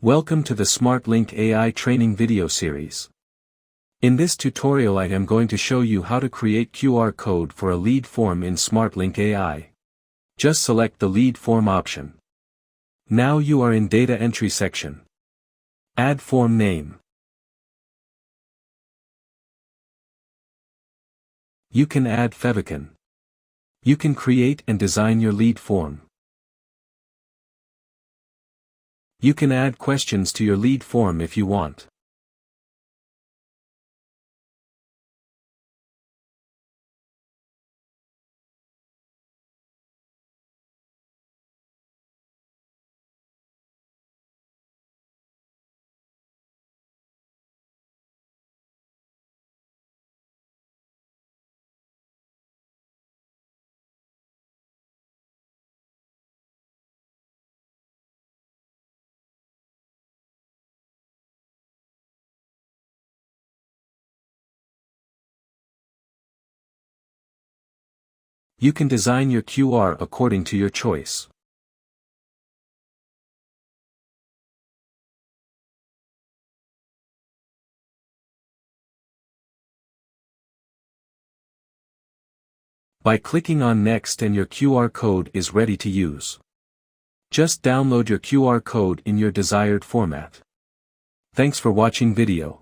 Welcome to the SmartLink AI training video series. In this tutorial I am going to show you how to create QR code for a lead form in SmartLink AI. Just select the lead form option. Now you are in data entry section. Add form name. You can add favicon. You can create and design your lead form. You can add questions to your lead form if you want. You can design your QR according to your choice. By clicking on Next and your QR code is ready to use. Just download your QR code in your desired format. Thanks for watching video.